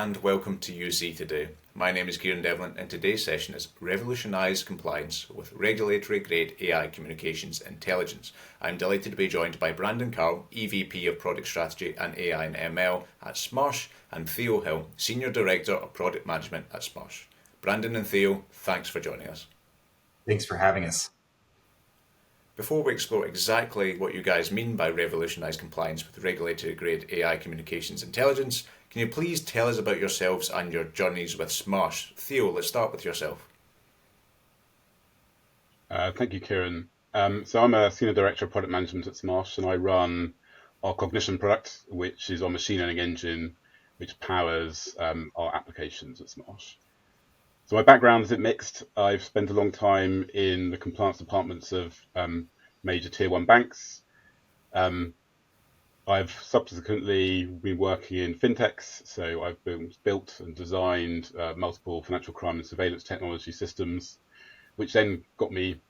and welcome to UC Today. My name is Kieran Devlin and today's session is Revolutionise Compliance with Regulatory Grade AI Communications Intelligence. I'm delighted to be joined by Brandon Carl, EVP of Product Strategy and AI and ML at Smarsh, and Theo Hill, Senior Director of Product Management at Smarsh. Brandon and Theo, thanks for joining us. Thanks for having us. Before we explore exactly what you guys mean by revolutionise compliance with regulatory grade AI communications intelligence, can you please tell us about yourselves and your journeys with Smarsh? Theo, let's start with yourself. Thank you, Kieran. So I'm a Senior Director of Product Management at Smarsh, and I run our Cognition product, which is our machine learning engine, which powers our applications at Smarsh. So my background is mixed. I've spent a long time in the compliance departments of major tier one banks. I've subsequently been working in fintechs, so I've built and designed multiple financial crime and surveillance technology systems, which then got me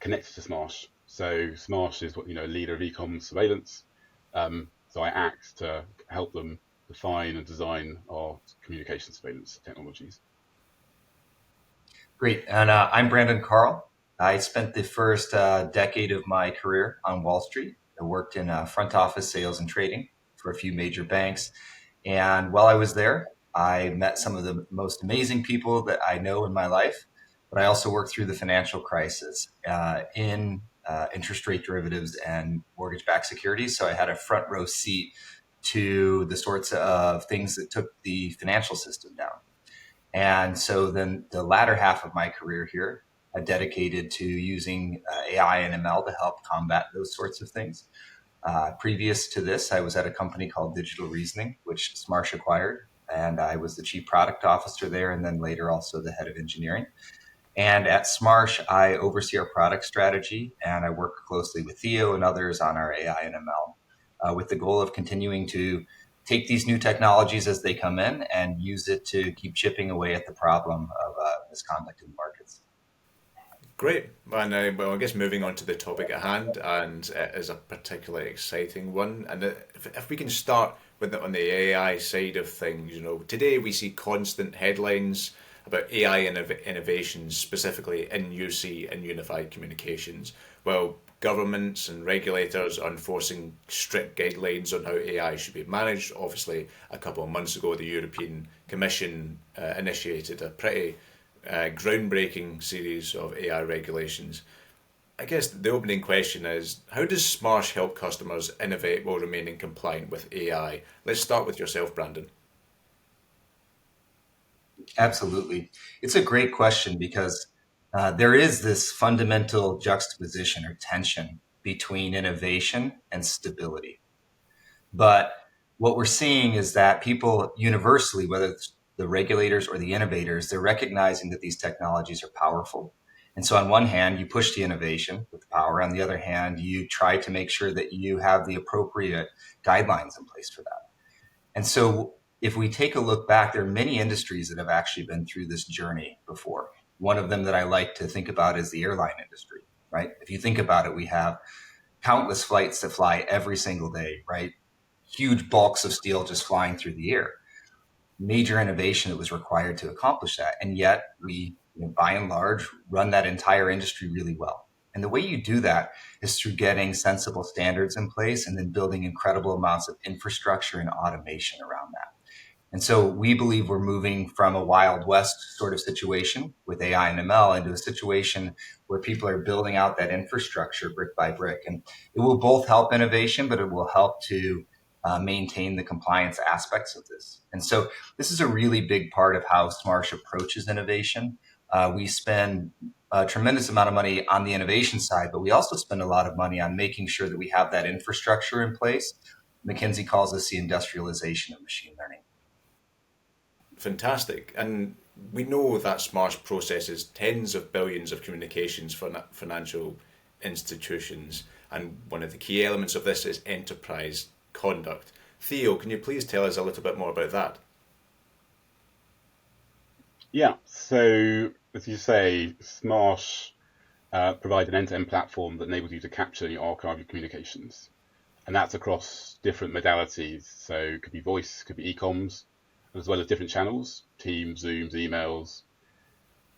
connected to Smarsh. So Smarsh is a leader of e-com surveillance. So I act to help them define and design our communication surveillance technologies. Great. And I'm Brandon Carl. I spent the first decade of my career on Wall Street. I worked in front office sales and trading for a few major banks. And while I was there, I met some of the most amazing people that I know in my life. But I also worked through the financial crisis in interest rate derivatives and mortgage-backed securities. So I had a front row seat to the sorts of things that took the financial system down. And so then the latter half of my career here, I dedicated to using AI and ML to help combat those sorts of things. Previous to this, I was at a company called Digital Reasoning, which Smarsh acquired, and I was the chief product officer there, and then later also the head of engineering. And at Smarsh, I oversee our product strategy, and I work closely with Theo and others on our AI and ML, with the goal of continuing to take these new technologies as they come in and use it to keep chipping away at the problem of misconduct in markets. Great. And well, I guess moving on to the topic at hand, and it is a particularly exciting one. And if we can start with on the AI side of things, today we see constant headlines about AI innovations, specifically in UC and unified communications. Well, governments and regulators are enforcing strict guidelines on how AI should be managed. Obviously, a couple of months ago, the European Commission initiated a pretty groundbreaking series of AI regulations. I guess the opening question is, how does Smarsh help customers innovate while remaining compliant with AI? Let's start with yourself, Brandon. Absolutely. It's a great question because there is this fundamental juxtaposition or tension between innovation and stability. But what we're seeing is that people universally, whether it's the regulators or the innovators, they're recognizing that these technologies are powerful. And so on one hand, you push the innovation with power. On the other hand, you try to make sure that you have the appropriate guidelines in place for that. And so if we take a look back, there are many industries that have actually been through this journey before. One of them that I like to think about is the airline industry, right? If you think about it, we have countless flights that fly every single day, right? Huge bulks of steel just flying through the air. Major innovation that was required to accomplish that. And yet we, by and large, run that entire industry really well. And the way you do that is through getting sensible standards in place and then building incredible amounts of infrastructure and automation around that. And so we believe we're moving from a Wild West sort of situation with AI and ML into a situation where people are building out that infrastructure brick by brick. And it will both help innovation, but it will help to maintain the compliance aspects of this. And so this is a really big part of how Smarsh approaches innovation. We spend a tremendous amount of money on the innovation side, but we also spend a lot of money on making sure that we have that infrastructure in place. McKinsey calls this the industrialization of machine learning. Fantastic. And we know that Smarsh processes tens of billions of communications for financial institutions. And one of the key elements of this is enterprise conduct. Theo, can you please tell us a little bit more about that? Yeah, so as you say, Smarsh provides an end-to-end platform that enables you to capture and archive your communications. And that's across different modalities. So it could be voice, could be e-coms, as well as different channels, Teams, Zooms, emails.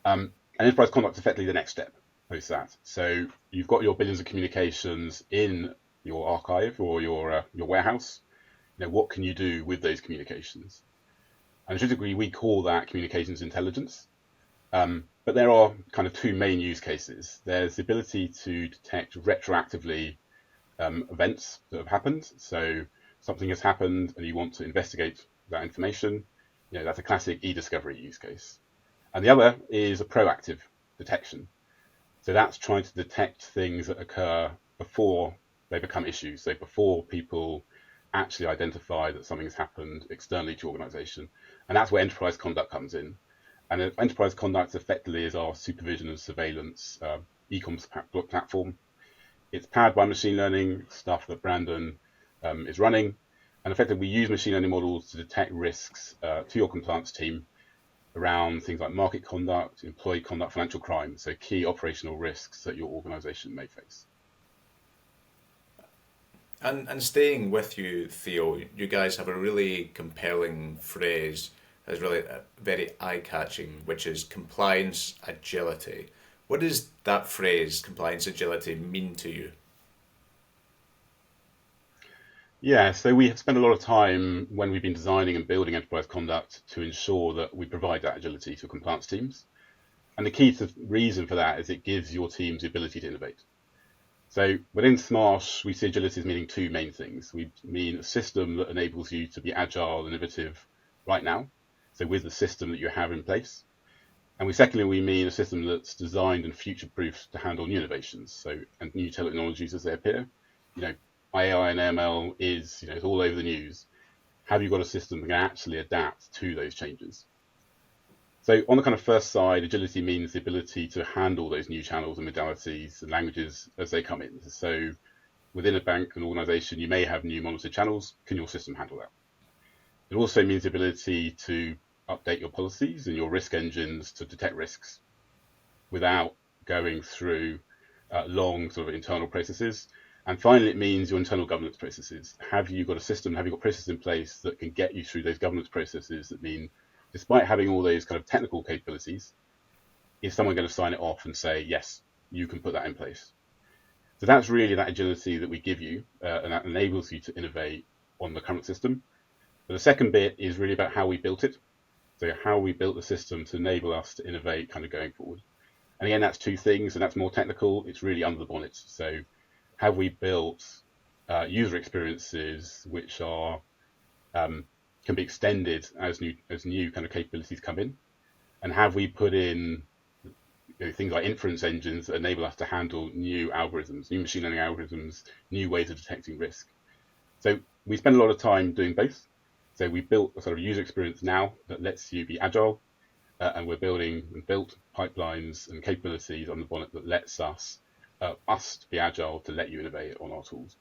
And enterprise conduct is effectively the next step post that. So you've got your billions of communications in your archive or your warehouse. What can you do with those communications? And to a degree, we call that communications intelligence. But there are kind of two main use cases. There's the ability to detect retroactively events that have happened. So something has happened and you want to investigate that information. That's a classic e-discovery use case. And the other is a proactive detection. So that's trying to detect things that occur before they become issues. So before people actually identify that something has happened externally to your organization. And that's where enterprise conduct comes in. And enterprise conduct effectively is our supervision and surveillance e-commerce platform. It's powered by machine learning, stuff that Brandon is running. And effectively, we use machine learning models to detect risks to your compliance team around things like market conduct, employee conduct, financial crime, so key operational risks that your organization may face. And staying with you, Theo, you guys have a really compelling phrase that's really very eye-catching, which is compliance agility. What does that phrase, compliance agility, mean to you? Yeah, so we have spent a lot of time when we've been designing and building enterprise conduct to ensure that we provide that agility to compliance teams. And the key reason for that is it gives your teams the ability to innovate. So within Smarsh, we see agility as meaning two main things. We mean a system that enables you to be agile and innovative right now, so with the system that you have in place. And secondly, we mean a system that's designed and future-proofed to handle new innovations, and new technologies as they appear. AI and ML is, it's all over the news. Have you got a system that can actually adapt to those changes? So on the kind of first side, agility means the ability to handle those new channels and modalities and languages as they come in. So within a bank and organization, you may have new monitored channels. Can your system handle that? It also means the ability to update your policies and your risk engines to detect risks without going through long sort of internal processes. And finally, it means your internal governance processes. Have you got a system? Have you got processes in place that can get you through those governance processes that mean, despite having all those kind of technical capabilities, is someone going to sign it off and say, yes, you can put that in place? So that's really that agility that we give you, and that enables you to innovate on the current system. But the second bit is really about how we built it. So how we built the system to enable us to innovate kind of going forward. And again, that's two things, and that's more technical. It's really under the bonnet. So have we built user experiences which are can be extended as new kind of capabilities come in? And have we put in things like inference engines that enable us to handle new algorithms, new machine learning algorithms, new ways of detecting risk? So we spend a lot of time doing both. So we built a sort of user experience now that lets you be agile, and we're building and built pipelines and capabilities on the bonnet that lets us to be agile to let you innovate on our tools.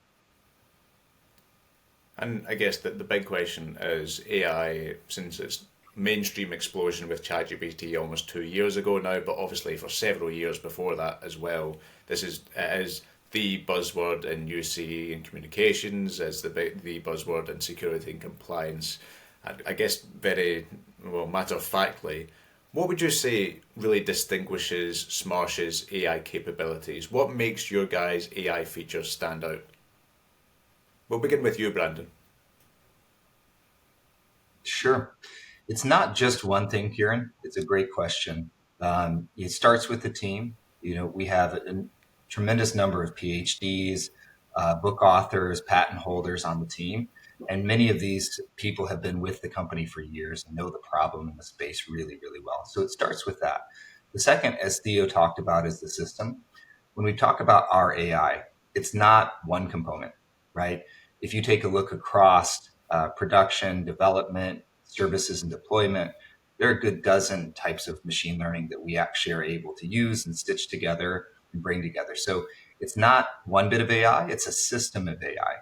And I guess that the big question is AI, since its mainstream explosion with ChatGPT almost 2 years ago now, but obviously for several years before that as well. It is the buzzword in UC and communications, as the buzzword in security and compliance. And I guess very well matter of factly, what would you say really distinguishes Smarsh's AI capabilities? What makes your guys' AI features stand out? We'll begin with you, Brandon. Sure. It's not just one thing, Kieran. It's a great question. It starts with the team. We have a tremendous number of PhDs, book authors, patent holders on the team. And many of these people have been with the company for years and know the problem in the space really, really well. So it starts with that. The second, as Theo talked about, is the system. When we talk about our AI, it's not one component, right? If you take a look across production, development, services, and deployment, there are a good dozen types of machine learning that we actually are able to use and stitch together and bring together. So it's not one bit of AI, it's a system of AI.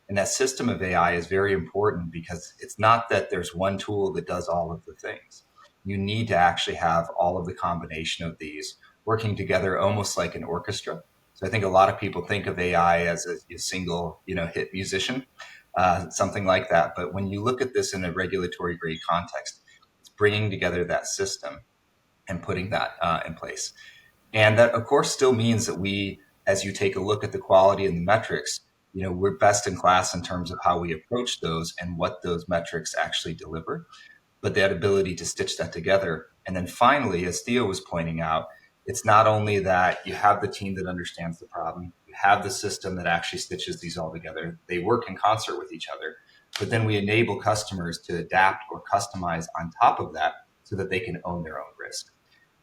And that system of AI is very important because it's not that there's one tool that does all of the things. You need to actually have all of the combination of these working together almost like an orchestra. So I think a lot of people think of AI as a single, hit musician, something like that. But when you look at this in a regulatory grade context, it's bringing together that system and putting that in place. And that, of course, still means that we, as you take a look at the quality and the metrics, we're best in class in terms of how we approach those and what those metrics actually deliver. But that ability to stitch that together. And then finally, as Theo was pointing out, it's not only that you have the team that understands the problem, you have the system that actually stitches these all together. They work in concert with each other, but then we enable customers to adapt or customize on top of that so that they can own their own risk.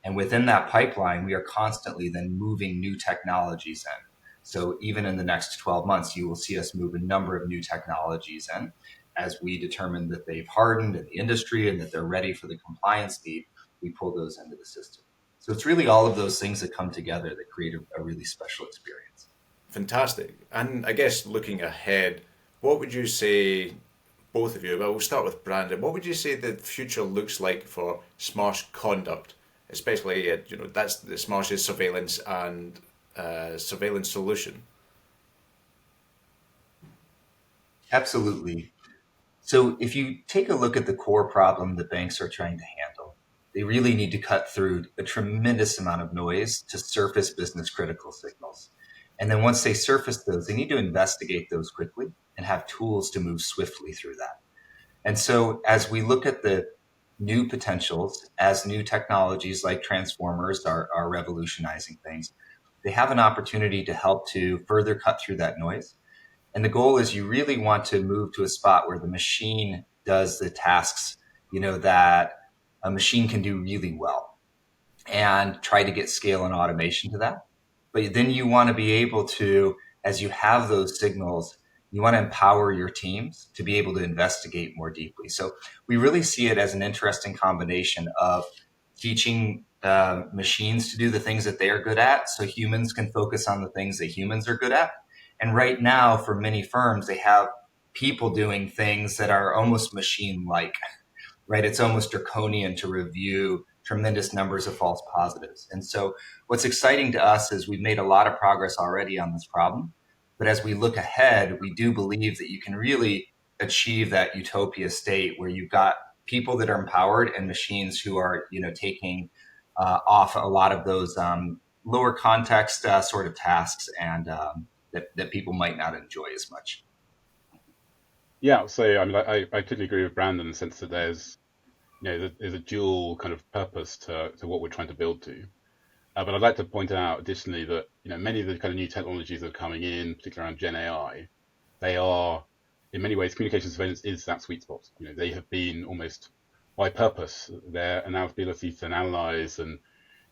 And within that pipeline, we are constantly then moving new technologies in. So even in the next 12 months, you will see us move a number of new technologies in as we determine that they've hardened in the industry and that they're ready for the compliance need. We pull those into the system. So it's really all of those things that come together that create a really special experience. Fantastic. And I guess looking ahead, what would you say, both of you, well, we'll start with Brandon, what would you say the future looks like for Smarsh conduct, especially, that's the Smarsh's surveillance and surveillance solution? Absolutely. So if you take a look at the core problem that banks are trying to handle, they really need to cut through a tremendous amount of noise to surface business critical signals. And then once they surface those, they need to investigate those quickly and have tools to move swiftly through that. And so as we look at the new potentials, as new technologies like transformers are revolutionizing things, they have an opportunity to help to further cut through that noise. And the goal is you really want to move to a spot where the machine does the tasks, that a machine can do really well, and try to get scale and automation to that. But then you want to be able to, as you have those signals, you want to empower your teams to be able to investigate more deeply. So we really see it as an interesting combination of teaching machines to do the things that they are good at so humans can focus on the things that humans are good at. And right now, for many firms, they have people doing things that are almost machine-like, right? It's almost draconian to review tremendous numbers of false positives. And so what's exciting to us is we've made a lot of progress already on this problem. But as we look ahead, we do believe that you can really achieve that utopia state where you've got people that are empowered and machines who are, taking off a lot of those lower context sort of tasks and that people might not enjoy as much. Yeah, so I mean, I totally agree with Brandon in the sense that there's a dual kind of purpose to what we're trying to build to. But I'd like to point out additionally that many of the kind of new technologies that are coming in, particularly around Gen AI, they are in many ways communication surveillance is that sweet spot. They have been almost by purpose their ability to analyze and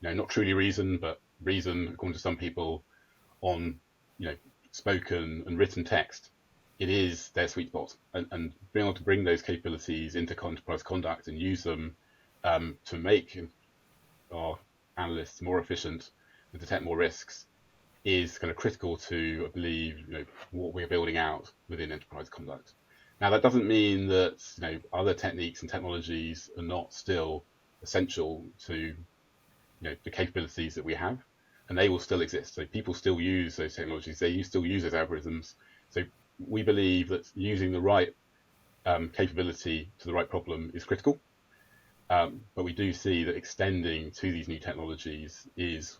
not truly reason, but reason according to some people on spoken and written text. It is their sweet spot, and being able to bring those capabilities into enterprise conduct and use them to make our analysts more efficient and detect more risks is kind of critical to, I believe, what we're building out within enterprise conduct. Now, that doesn't mean that other techniques and technologies are not still essential to the capabilities that we have, and they will still exist. So people still use those technologies. They still use those algorithms. So we believe that using the right capability to the right problem is critical. But we do see that extending to these new technologies is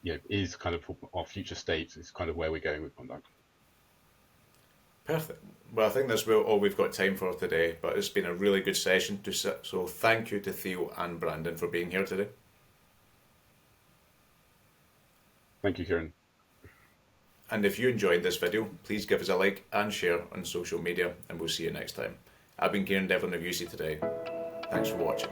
kind of our future state. Is kind of where we're going with conduct. Perfect. Well, I think that's all we've got time for today, but it's been a really good session. So thank you to Theo and Brandon for being here today. Thank you, Kieran. And if you enjoyed this video, please give us a like and share on social media, and we'll see you next time. I've been Kieran Devlin of UC Today. Thanks for watching.